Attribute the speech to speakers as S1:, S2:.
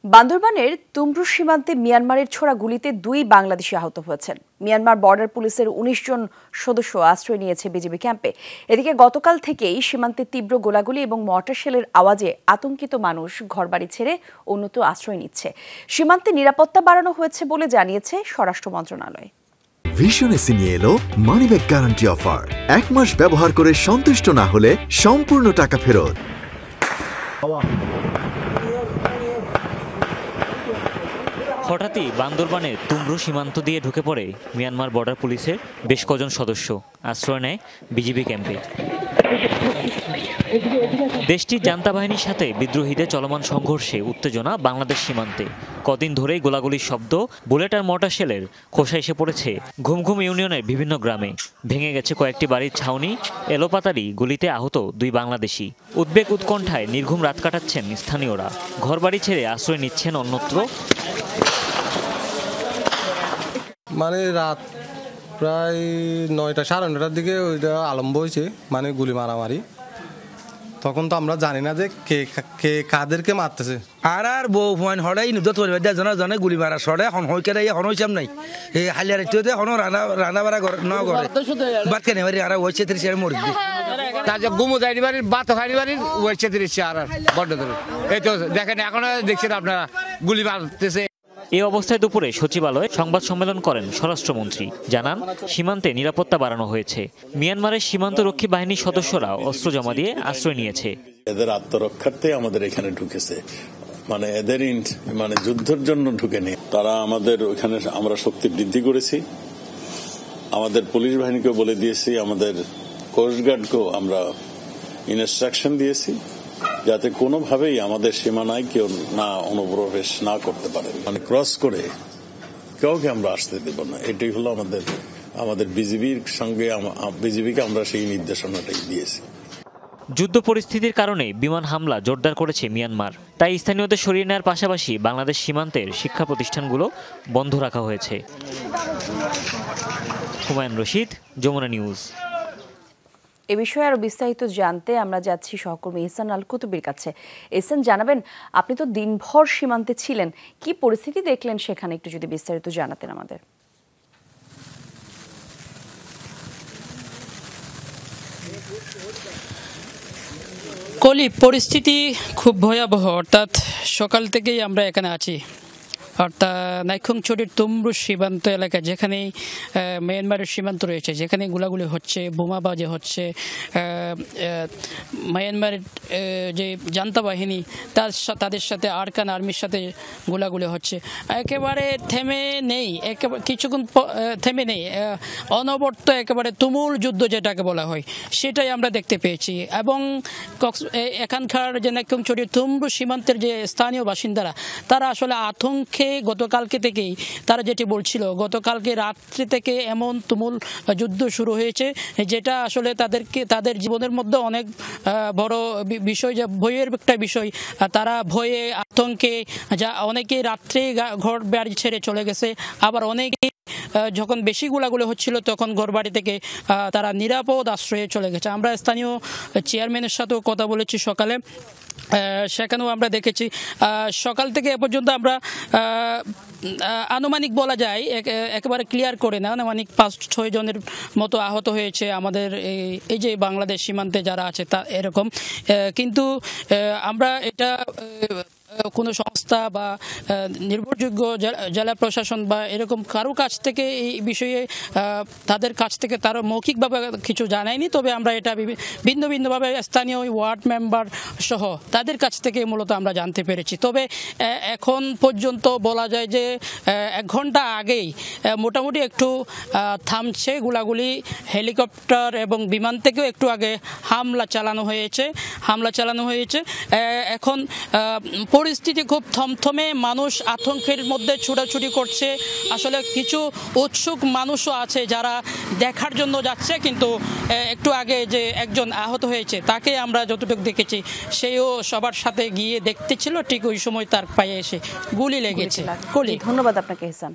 S1: বান্দরবানের তুমরু সীমান্তে মিয়ানমারের ছোড়া গুলিতে 2 বাংলাদেশি আহত হয়েছেন। মিয়ানমার বর্ডার পুলিশের 19 জন সদস্য আশ্রয় নিয়েছে বিজিবি ক্যাম্পে। এদিকে গতকাল থেকেই সীমান্তে তীব্র গোলাগুলি এবং মর্টার শেলের আওয়াজে আতঙ্কিত মানুষ ঘরবাড়ি ছেড়ে অন্যত্র আশ্রয় নিচ্ছে। সীমান্তে নিরাপত্তা বাড়ানো হয়েছে বলে জানিয়েছে স্বরাষ্ট্র মন্ত্রণালয়।
S2: ভিশন এসি নিয়ে এলো মানিব্যাক গ্যারান্টি অফার। 1 মাস ব্যবহার করে সন্তুষ্ট না হলে সম্পূর্ণ টাকা ফেরত।
S3: হঠাৎই বান্দরবানে তুমরু সীমান্ত দিয়ে ঢুকে পড়ে মিয়ানমার বর্ডার পুলিশের বেশ কজন সদস্য আশ্রয় নেয় বিজিবি ক্যাম্পে। দেশটির জান্তা বাহিনীর সাথে বিদ্রোহীদের চলমান সংঘর্ষে উত্তেজনা বাংলাদেশ সীমান্তে। কদিন ধরেই গোলাগুলির শব্দ, বুলেট আর মর্টার শেলের খোসা এসে পড়েছে ঘুমঘুম ইউনিয়নের বিভিন্ন গ্রামে। ভেঙে গেছে কয়েকটি বাড়ির ছাউনি, এলোপাতাড়ি গুলিতে আহত 2 বাংলাদেশি। উদ্বেগ উৎকণ্ঠায় নির্ঘুম রাত কাটাচ্ছেন স্থানীয়রা। ঘরবাড়ি ছেড়ে আশ্রয় নিচ্ছেন অন্যত্র।
S4: মানে রাত প্রায় 9টা সাড়ে 9টার দিকে ওইটা আরম্ভ হয়েছে, মানে গুলি মারামারি। তখন তো আমরা জানি না যে কে কাদেরকে মারতেছে।
S5: আর বউ ফোন হড়াই নিদত পরিবার জনা জনে গুলি মারা সরে হন হই কেরাই হন হইছাম নাই এই হালিয়ার একটুতে হন রানা বাড়া ন করে বাত কেনে বাড়ি আর হইছে 30 এর মরি
S6: তাজা গুমু যাইনি বাড়ি বাত খাইনি বাড়ি হইছে 30 আর বড় ধরে এই তো দেখেন এখন দেখছেন আপনারা গুলি মারতেছে।
S3: এই অবস্থায় দুপুরে সচিবালয়ে সংবাদ সম্মেলন করেন স্বরাষ্ট্রমন্ত্রী। জানান, সীমান্তে নিরাপত্তা বাড়ানো হয়েছে। মিয়ানমারের সীমান্তরক্ষী বাহিনীর সদস্যরা অস্ত্র জমা দিয়ে আশ্রয় নিয়েছে।
S7: এদের আত্মরক্ষার্থে আমাদের এখানে ঢুকেছে, মানে এদের মানে যুদ্ধের জন্য ঢুকেনি। তারা আমাদের ওখানে আমরা শক্তি বৃদ্ধি করেছি। আমাদের পুলিশ বাহিনীকেও বলে দিয়েছি, আমাদের কোস্টগার্ডকেও আমরা ইনস্ট্রাকশন দিয়েছি যাতে কোনোভাবেই আমাদের সীমানায় কেউ না অনুপ্রবেশ না করতে পারে, মানে ক্রস করে কাউকে আমরা আসতে দেব না। এটাই হলো আমাদের বিজিবির সঙ্গে বিজিবিকে আমরা সেই নির্দেশনাটাই দিয়েছি।
S3: যুদ্ধ পরিস্থিতির কারণে বিমান হামলা জোরদার করেছে মিয়ানমার। তাই স্থানীয়দের সরিয়ে নেওয়ার পাশাপাশি বাংলাদেশ সীমান্তের শিক্ষা প্রতিষ্ঠানগুলো বন্ধ রাখা হয়েছে। হুমায়ুন রশিদ, যমুনা নিউজ।
S1: এ বিষয়ে আরো বিস্তারিত জানতে আমরা যাচ্ছি সহকর্মী এহসান আল কুতুবির কাছে। এহসান, জানাবেন, আপনি তো দিনভর সীমান্তে ছিলেন, কি পরিস্থিতি দেখলেন সেখানে, একটু যদি বিস্তারিত জানাতেন আমাদের।
S8: কলি, পরিস্থিতি খুব ভয়াবহ। অর্থাৎ সকাল থেকেই আমরা এখানে আছি, অর্থাৎ নাইখংছড়ির তুমরু সীমান্ত এলাকায়, যেখানে মিয়ানমারের সীমান্ত রয়েছে, যেখানে গোলাগুলি হচ্ছে, বোমাবাজি হচ্ছে। মিয়ানমারের যে জান্তা বাহিনী তাদের সাথে আরকান আর্মির সাথে গোলাগুলি হচ্ছে। একেবারে থেমে নেই, কিছুক্ষণ থেমে নেই, অনবরত একেবারে তুমুল যুদ্ধ যেটাকে বলা হয় সেটাই আমরা দেখতে পেয়েছি। এবং এখানকার যে নাইখংছড়ির তুমরু সীমান্তের যে স্থানীয় বাসিন্দারা, তারা আসলে আতঙ্কে গতকালকে থেকেই তারা যেটি বলছিল, গতকালকে রাত্রি থেকে এমন তুমুল যুদ্ধ শুরু হয়েছে যেটা আসলে তাদের জীবনের মধ্যে অনেক বড় বিষয়, যে ভয়ের একটা বিষয়। তারা ভয়ে আতঙ্কে অনেকেই রাত্রে ঘর বাড়ি ছেড়ে চলে গেছে, আবার অনেকে যখন বেশি গোলাগুলি হচ্ছিল তখন ঘরবাড়ি থেকে তারা নিরাপদ আশ্রয়ে চলে গেছে। আমরা স্থানীয় চেয়ারম্যানের সাথেও কথা বলেছি সকালে, সেখানেও আমরা দেখেছি সকাল থেকে এ পর্যন্ত আমরা আনুমানিক বলা যায়, একেবারে ক্লিয়ার করে না, আনুমানিক 5-6 জনের মতো আহত হয়েছে আমাদের এই যে বাংলাদেশ সীমান্তে যারা আছে তা এরকম। কিন্তু আমরা এটা কোনো সংস্থা বা নির্ভরযোগ্য জেলা প্রশাসন বা এরকম কারো কাছ থেকে এই বিষয়ে তাদের কাছ থেকে তারা মৌখিকভাবে কিছু জানায়নি। তবে আমরা এটা ভিন্ন ভিন্নভাবে স্থানীয় ওয়ার্ড মেম্বার সহ তাদের কাছ থেকে মূলত আমরা জানতে পেরেছি। তবে এখন পর্যন্ত বলা যায় যে 1 ঘন্টা আগেই মোটামুটি একটু থামছে গোলাগুলি। হেলিকপ্টার এবং বিমান থেকেও একটু আগে হামলা চালানো হয়েছে। এখন পরিস্থিতি খুব থমথমে, মানুষ আতঙ্কের মধ্যে ছুটাছুটি করছে। আসলে কিছু উৎসুক মানুষও আছে যারা দেখার জন্য যাচ্ছে, কিন্তু একটু আগে যে একজন আহত হয়েছে তাকে আমরা যতটুকু দেখেছি সেও সবার সাথে গিয়ে দেখতেছিল, ঠিক ওই সময় তার পায়ে এসে গুলি লেগেছে।
S1: ধন্যবাদ আপনাকে এহসান।